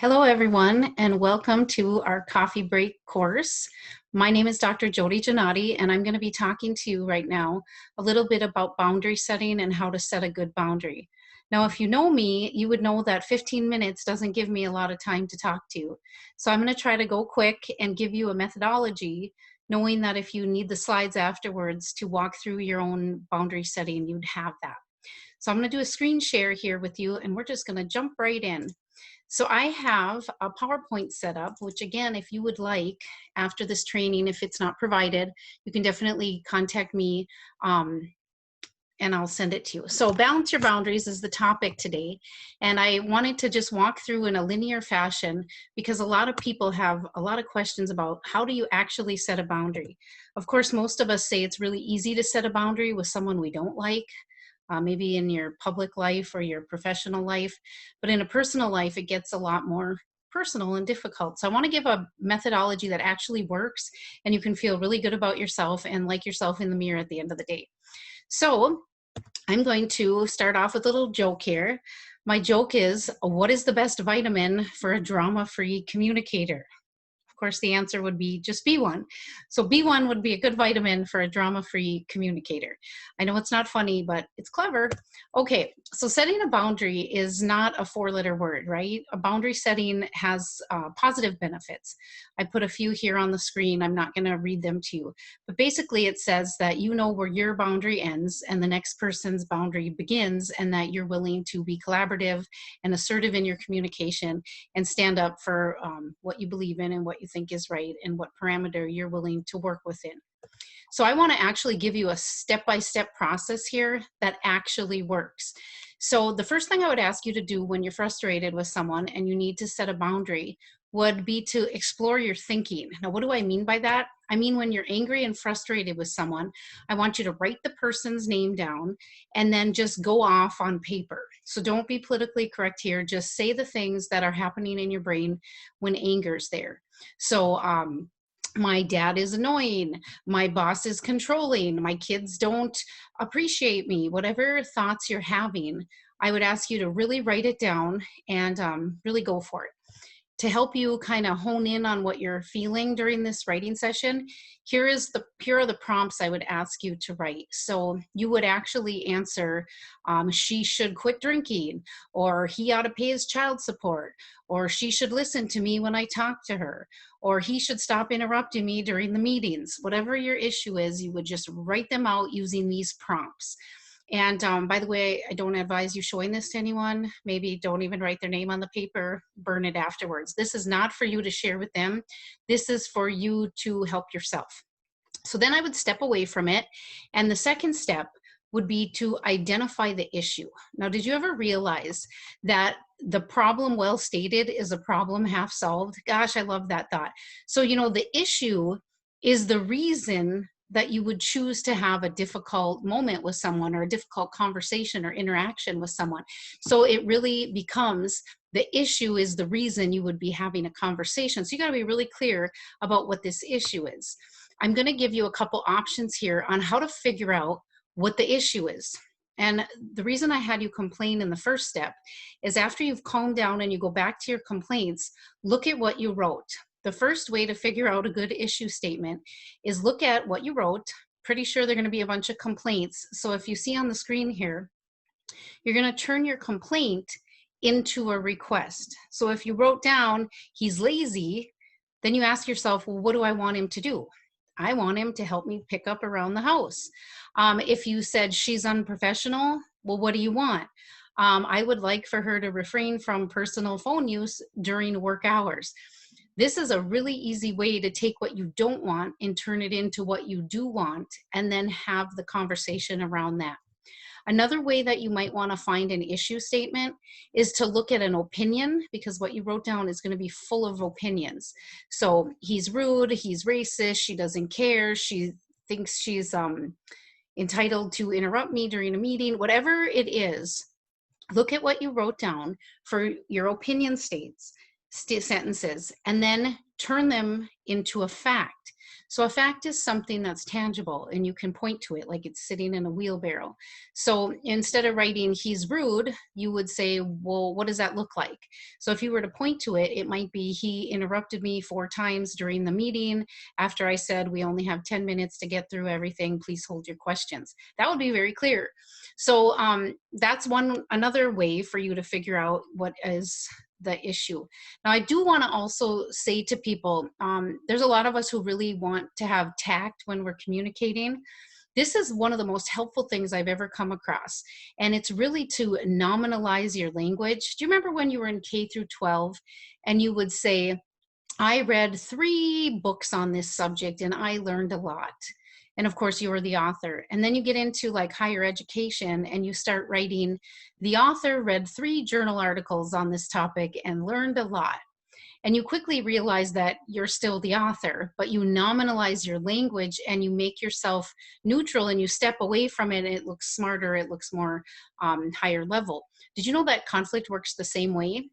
Hello, everyone, and welcome to our coffee break course. My name is Dr. Jody Giannotti, and I'm going to be talking to you right now a little bit about boundary setting and how to set a good boundary. Now, if you know me, you would know that 15 minutes doesn't give me a lot of time to talk to you. So I'm going to try to go quick and give you a methodology, knowing that if you need the slides afterwards to walk through your own boundary setting, you'd have that. So I'm going to do a screen share here with you, and we're just going to jump right in. So I have a PowerPoint set up, which again, if you would like after this training, if it's not provided, you can definitely contact me and I'll send it to you. So balance your boundaries is the topic today. And I wanted to just walk through in a linear fashion because a lot of people have a lot of questions about how do you actually set a boundary? Of course, most of us say it's really easy to set a boundary with someone we don't like. Maybe in your public life or your professional life, but in a personal life, it gets a lot more personal and difficult. So I want to give a methodology that actually works and you can feel really good about yourself and like yourself in the mirror at the end of the day. So I'm going to start off with a little joke here. My joke is, what is the best vitamin for a drama-free communicator? Of course, the answer would be just B1. So B1 would be a good vitamin for a drama-free communicator. I know it's not funny, but it's clever. Okay, so setting a boundary is not a four-letter word, right? A boundary setting has positive benefits. I put a few here on the screen. I'm not going to read them to you. But basically, it says that you know where your boundary ends and the next person's boundary begins, and that you're willing to be collaborative and assertive in your communication and stand up for what you believe in and what you think is right and what parameter you're willing to work within. So I want to actually give you a step-by-step process here that actually works. So the first thing I would ask you to do when you're frustrated with someone and you need to set a boundary would be to explore your thinking. Now, what do I mean by that? I mean, when you're angry and frustrated with someone, I want you to write the person's name down and then just go off on paper. So don't be politically correct here. Just say the things that are happening in your brain when anger's there. So, my dad is annoying, my boss is controlling, my kids don't appreciate me, whatever thoughts you're having, I would ask you to really write it down and really go for it. To help you kind of hone in on what you're feeling during this writing session, here are the prompts I would ask you to write. So you would actually answer, she should quit drinking, or he ought to pay his child support, or she should listen to me when I talk to her, or he should stop interrupting me during the meetings. Whatever your issue is, you would just write them out using these prompts. And by the way, I don't advise you showing this to anyone. Maybe don't even write their name on the paper, burn it afterwards. This is not for you to share with them. This is for you to help yourself. So then I would step away from it. And the second step would be to identify the issue. Now, did you ever realize that the problem well stated is a problem half solved? Gosh, I love that thought. So, you know, the issue is the reason that you would choose to have a difficult moment with someone or a difficult conversation or interaction with someone. So it really becomes the issue is the reason you would be having a conversation. So you got to be really clear about what this issue is. I'm going to give you a couple options here on how to figure out what the issue is. And the reason I had you complain in the first step is after you've calmed down and you go back to your complaints, look at what you wrote. The first way to figure out a good issue statement is look at what you wrote. Pretty sure they're going to be a bunch of complaints. So if you see on the screen here, you're going to turn your complaint into a request. So if you wrote down, he's lazy, then you ask yourself, well, what do I want him to do? I want him to help me pick up around the house. If you said she's unprofessional, well, what do you want? I would like for her to refrain from personal phone use during work hours. This is a really easy way to take what you don't want and turn it into what you do want, and then have the conversation around that. Another way that you might want to find an issue statement is to look at an opinion, because what you wrote down is going to be full of opinions. So he's rude, he's racist, she doesn't care, she thinks she's entitled to interrupt me during a meeting, whatever it is. Look at what you wrote down for your opinion states. sentences and then turn them into a fact. So a fact is something that's tangible and you can point to it like it's sitting in a wheelbarrow. So instead of writing he's rude, you would say, well, what does that look like? So if you were to point to it, it might be he interrupted me 4 times during the meeting after I said we only have 10 minutes to get through everything. Please hold your questions. That would be very clear. So that's another way for you to figure out what is the issue. Now, I do want to also say to people, there's a lot of us who really want to have tact when we're communicating. This is one of the most helpful things I've ever come across. And it's really to nominalize your language. Do you remember when you were in K through 12 and you would say, I read 3 books on this subject and I learned a lot. And of course, you were the author. And then you get into like higher education and you start writing, the author read 3 journal articles on this topic and learned a lot. And you quickly realize that you're still the author, but you nominalize your language and you make yourself neutral and you step away from it and it looks smarter, it looks more higher level. Did you know that conflict works the same way?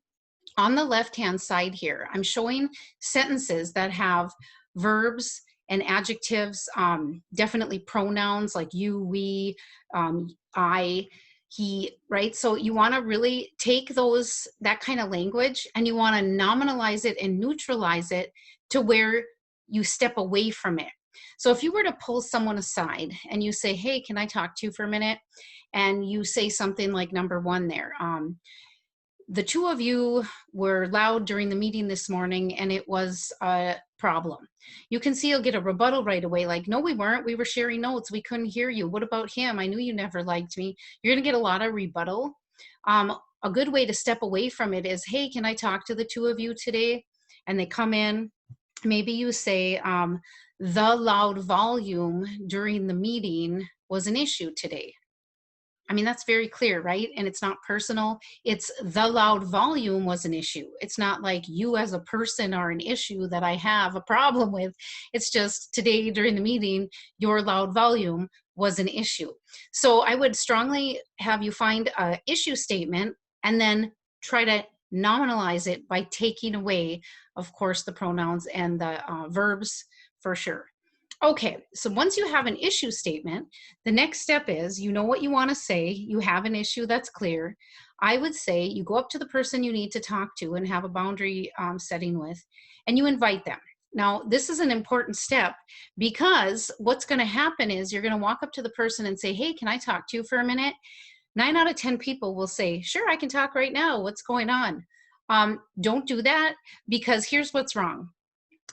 On the left-hand side here, I'm showing sentences that have verbs and adjectives, definitely pronouns like you, we, I, he, right? So you want to really take that kind of language and you want to nominalize it and neutralize it to where you step away from it. So if you were to pull someone aside and you say, hey, can I talk to you for a minute? And you say something like number 1 there, the 2 of you were loud during the meeting this morning and it was a problem. You can see you'll get a rebuttal right away, like, no, we weren't. We were sharing notes. We couldn't hear you. What about him? I knew you never liked me. You're going to get a lot of rebuttal. A good way to step away from it is, hey, can I talk to the 2 of you today? And they come in. Maybe you say, the loud volume during the meeting was an issue today. I mean, that's very clear, right? And it's not personal. It's the loud volume was an issue. It's not like you as a person are an issue that I have a problem with. It's just today during the meeting, your loud volume was an issue. So I would strongly have you find an issue statement and then try to nominalize it by taking away, of course, the pronouns and the verbs for sure. Okay, so once you have an issue statement, the next step is you know what you want to say, you have an issue that's clear. I would say you go up to the person you need to talk to and have a boundary setting with, and you invite them. Now, this is an important step because what's going to happen is you're going to walk up to the person and say, hey, can I talk to you for a minute? 9 out of 10 people will say, sure, I can talk right now. What's going on? Don't do that because here's what's wrong.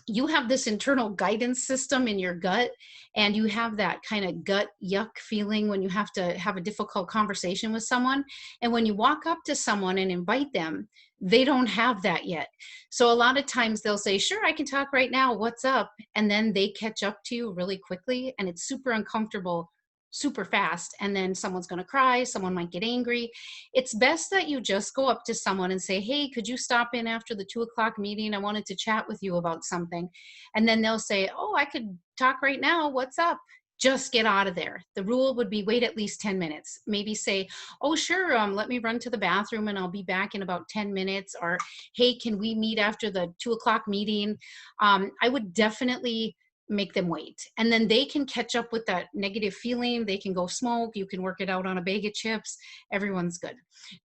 You have this internal guidance system in your gut and you have that kind of gut yuck feeling when you have to have a difficult conversation with someone. And when you walk up to someone and invite them, they don't have that yet. So a lot of times they'll say, sure, I can talk right now. What's up? And then they catch up to you really quickly and it's super uncomfortable, super fast, and then someone's going to cry, someone might get angry. It's best that you just go up to someone and say, hey, could you stop in after the 2 o'clock meeting? I wanted to chat with you about something. And then they'll say, oh, I could talk right now. What's up? Just get out of there. The rule would be wait at least 10 minutes. Maybe say, oh, sure, let me run to the bathroom and I'll be back in about 10 minutes. Or, hey, can we meet after the 2 o'clock meeting? I would definitely make them wait. And then they can catch up with that negative feeling. They can go smoke. You can work it out on a bag of chips. Everyone's good.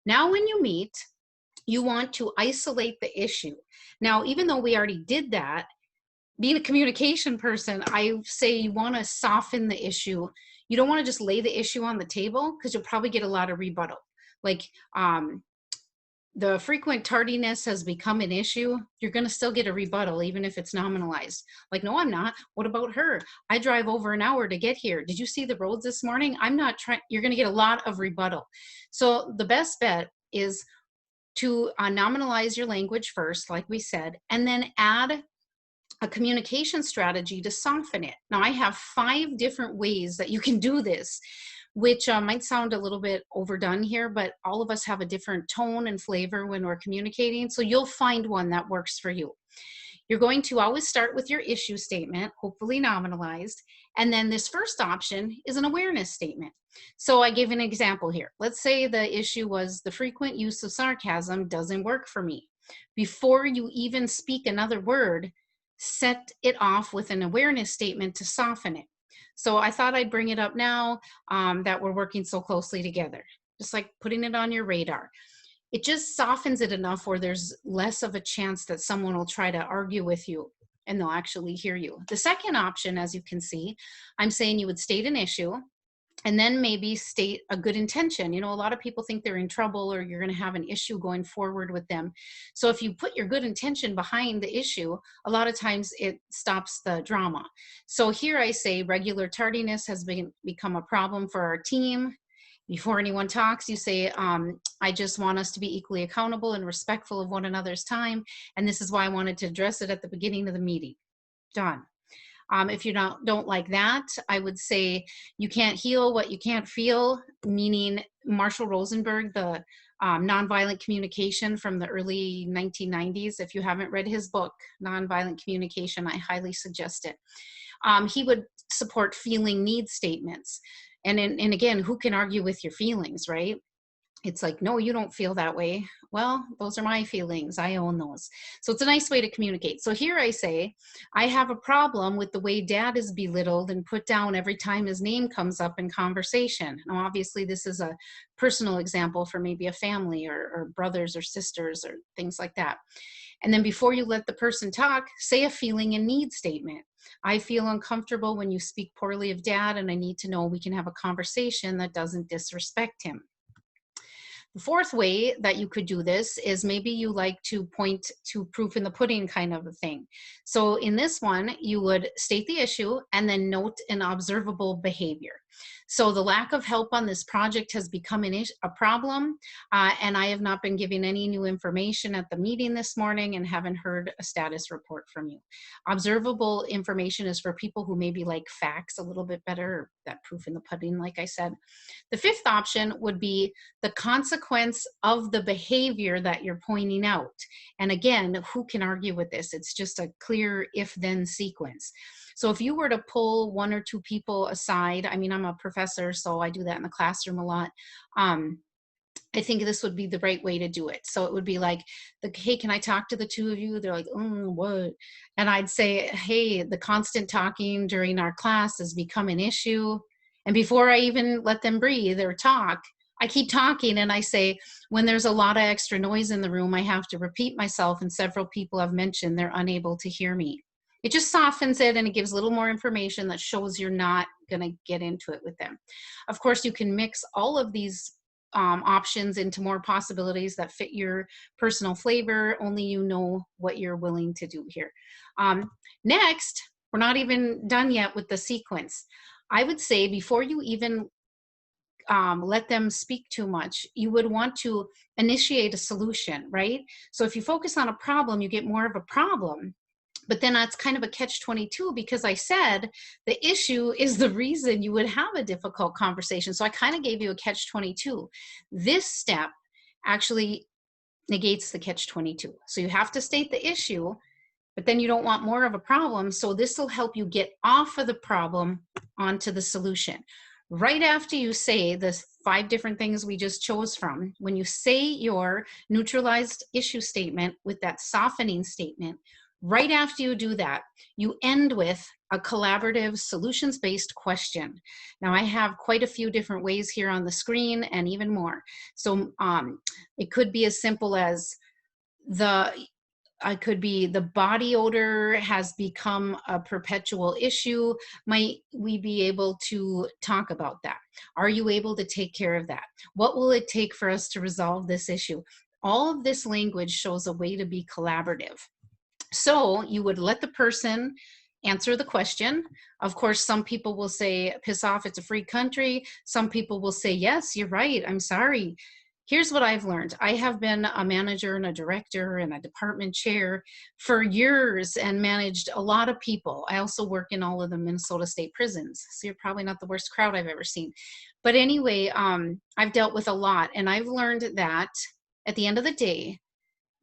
Now, when you meet, you want to isolate the issue. Now, even though we already did that, being a communication person, I say you want to soften the issue. You don't want to just lay the issue on the table because you'll probably get a lot of rebuttal. Like, the frequent tardiness has become an issue, you're going to still get a rebuttal, even if it's nominalized. Like, no, I'm not. What about her? I drive over an hour to get here. Did you see the roads this morning? I'm not trying. You're going to get a lot of rebuttal. So the best bet is to nominalize your language first, like we said, and then add a communication strategy to soften it. Now, I have 5 different ways that you can do this, which might sound a little bit overdone here, but all of us have a different tone and flavor when we're communicating. So you'll find one that works for you. You're going to always start with your issue statement, hopefully nominalized. And then this first option is an awareness statement. So I gave an example here. Let's say the issue was the frequent use of sarcasm doesn't work for me. Before you even speak another word, set it off with an awareness statement to soften it. So I thought I'd bring it up now that we're working so closely together, just like putting it on your radar. It just softens it enough where there's less of a chance that someone will try to argue with you and they'll actually hear you. The second option, as you can see, I'm saying you would state an issue and then maybe state a good intention. You know, a lot of people think they're in trouble or you're going to have an issue going forward with them. So if you put your good intention behind the issue, a lot of times it stops the drama. So here I say regular tardiness has become a problem for our team. Before anyone talks, you say, I just want us to be equally accountable and respectful of one another's time. And this is why I wanted to address it at the beginning of the meeting. Done. If you don't like that, I would say you can't heal what you can't feel, meaning Marshall Rosenberg, the nonviolent communication from the early 1990s. If you haven't read his book, Nonviolent Communication, I highly suggest it. He would support feeling need statements. And again, who can argue with your feelings, right? It's like, no, you don't feel that way. Well, those are my feelings. I own those. So it's a nice way to communicate. So here I say, I have a problem with the way dad is belittled and put down every time his name comes up in conversation. Now, obviously, this is a personal example for maybe a family or brothers or sisters or things like that. And then before you let the person talk, say a feeling and need statement. I feel uncomfortable when you speak poorly of dad, and I need to know we can have a conversation that doesn't disrespect him. The fourth way that you could do this is maybe you like to point to proof in the pudding kind of a thing. So in this one, you would state the issue and then note an observable behavior. So the lack of help on this project has become a problem, and I have not been given any new information at the meeting this morning and haven't heard a status report from you. Observable information is for people who maybe like facts a little bit better, that proof in the pudding, like I said. The fifth option would be the consequence of the behavior that you're pointing out. And again, who can argue with this? It's just a clear if-then sequence. So if you were to pull one or two people aside, I mean, I'm a professor, so I do that in the classroom a lot. I think this would be the right way to do it. So it would be like, hey, can I talk to the two of you? They're like, what? And I'd say, hey, the constant talking during our class has become an issue. And before I even let them breathe or talk, I keep talking and I say, when there's a lot of extra noise in the room, I have to repeat myself, and several people have mentioned they're unable to hear me. It just softens it and it gives a little more information that shows you're not going to get into it with them. Of course, you can mix all of these options into more possibilities that fit your personal flavor. Only you know what you're willing to do here. Next, we're not even done yet with the sequence. I would say before you even let them speak too much, you would want to initiate a solution, right? So if you focus on a problem, you get more of a problem. But then that's kind of a catch-22, because I said the issue is the reason you would have a difficult conversation. So I kind of gave you a catch-22. This step actually negates the catch-22. So you have to state the issue, but then you don't want more of a problem. So this will help you get off of the problem onto the solution. Right after you say the 5 different things we just chose from, when you say your neutralized issue statement with that softening statement, right after you do that, you end with a collaborative solutions-based question. Now I have quite a few different ways here on the screen and even more. So it could be as simple as could be the body odor has become a perpetual issue. Might we be able to talk about that? Are you able to take care of that? What will it take for us to resolve this issue? All of this language shows a way to be collaborative. So you would let the person answer the question. Of course, some people will say, piss off, it's a free country. Some people will say, yes, you're right, I'm sorry. Here's what I've learned. I have been a manager and a director and a department chair for years and managed a lot of people. I also work in all of the Minnesota state prisons. So you're probably not the worst crowd I've ever seen. But anyway, I've dealt with a lot, and I've learned that at the end of the day,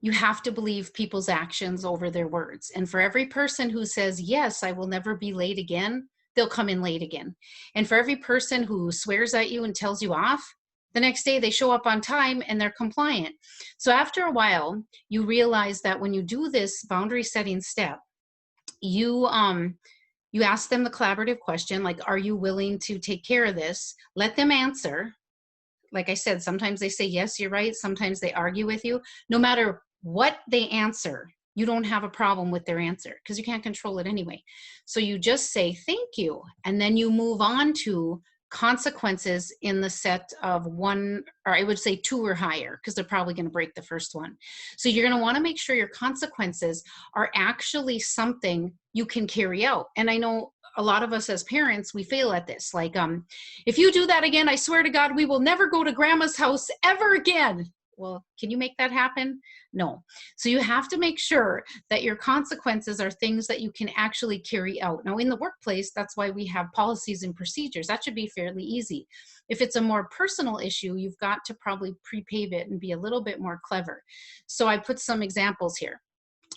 you have to believe people's actions over their words. And for every person who says, yes, I will never be late again, they'll come in late again. And for every person who swears at you and tells you off, The next day they show up on time and they're compliant. So after a while, you realize that when you do this boundary setting step, you ask them the collaborative question, like, are you willing to take care of this? Let them answer. Like I said, sometimes they say, yes, you're right. Sometimes they argue with you. No matter what they answer, you don't have a problem with their answer because you can't control it anyway. So you just say, thank you. And then you move on to consequences in the set of 1, or I would say 2 or higher, because they're probably going to break the first one. So you're going to want to make sure your consequences are actually something you can carry out. And I know a lot of us as parents, we fail at this. Like, if you do that again, I swear to God, we will never go to grandma's house ever again. Well, can you make that happen? No. So you have to make sure that your consequences are things that you can actually carry out. Now, in the workplace, that's why we have policies and procedures. That should be fairly easy. If it's a more personal issue, you've got to probably pre-pave it and be a little bit more clever. So I put some examples here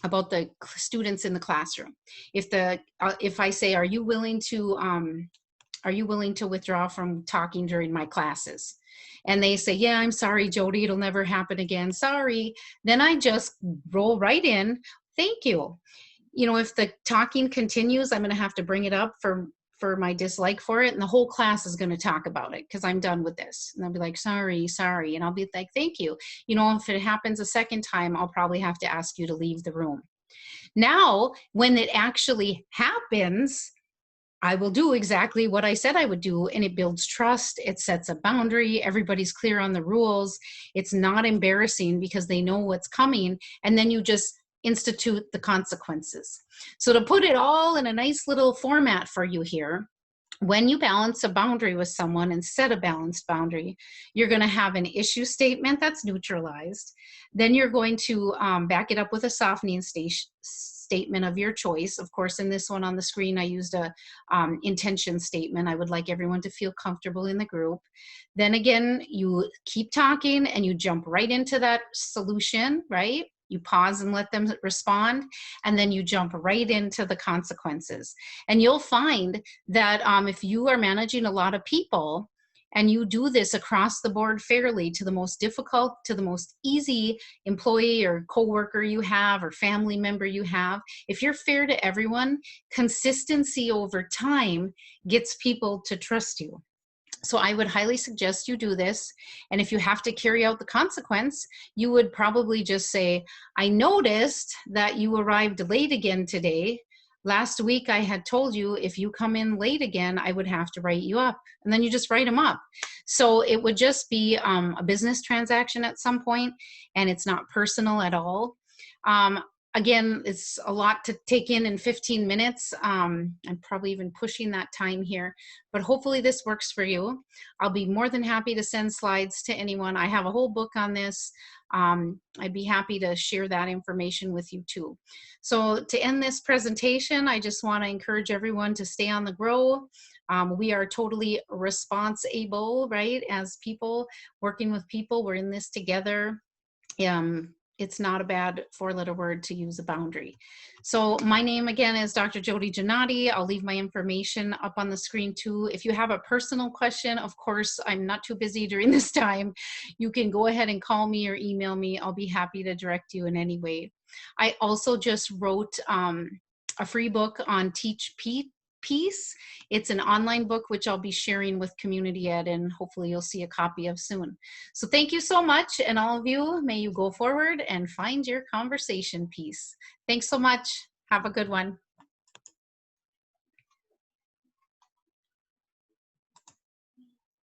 about the students in the classroom. If I say, are you willing to withdraw from talking during my classes? And they say, yeah, I'm sorry, Jody, it'll never happen again. Sorry. Then I just roll right in. Thank you. You know, if the talking continues, I'm going to have to bring it up for my dislike for it. And the whole class is going to talk about it because I'm done with this. And I'll be like, sorry. And I'll be like, thank you. You know, if it happens a second time, I'll probably have to ask you to leave the room. Now, when it actually happens, I will do exactly what I said I would do, and it builds trust. It sets a boundary. Everybody's clear on the rules. It's not embarrassing because they know what's coming, and then you just institute the consequences. So to put it all in a nice little format for you here, when you balance a boundary with someone and set a balanced boundary, you're going to have an issue statement that's neutralized. Then you're going to back it up with a softening statement of your choice. Of course, in this one on the screen, I used a intention statement. I would like everyone to feel comfortable in the group. Then again, you keep talking and you jump right into that solution, right? You pause and let them respond, and then you jump right into the consequences. And you'll find that if you are managing a lot of people and you do this across the board fairly, to the most difficult to the most easy employee or coworker you have or family member you have, if you're fair to everyone, consistency over time gets people to trust you. So I would highly suggest you do this. And if you have to carry out the consequence, you would probably just say, I noticed that you arrived late again today. Last week I had told you if you come in late again, I would have to write you up. And then you just write them up. So it would just be a business transaction at some point, and it's not personal at all. Again, it's a lot to take in 15 minutes. I'm probably even pushing that time here, but hopefully this works for you. I'll be more than happy to send slides to anyone. I have a whole book on this. I'd be happy to share that information with you too. So to end this presentation, I just want to encourage everyone to stay on the grow. We are totally responsible, right? As people working with people, we're in this together. It's not a bad 4-letter word to use a boundary. So my name again is Dr. Jody Giannotti. I'll leave my information up on the screen too. If you have a personal question, of course, I'm not too busy during this time. You can go ahead and call me or email me. I'll be happy to direct you in any way. I also just wrote a free book on Teach Peace. It's an online book which I'll be sharing with Community Ed, and hopefully you'll see a copy of soon. So thank you so much, and all of you, may you go forward and find your conversation piece. Thanks so much. Have a good one.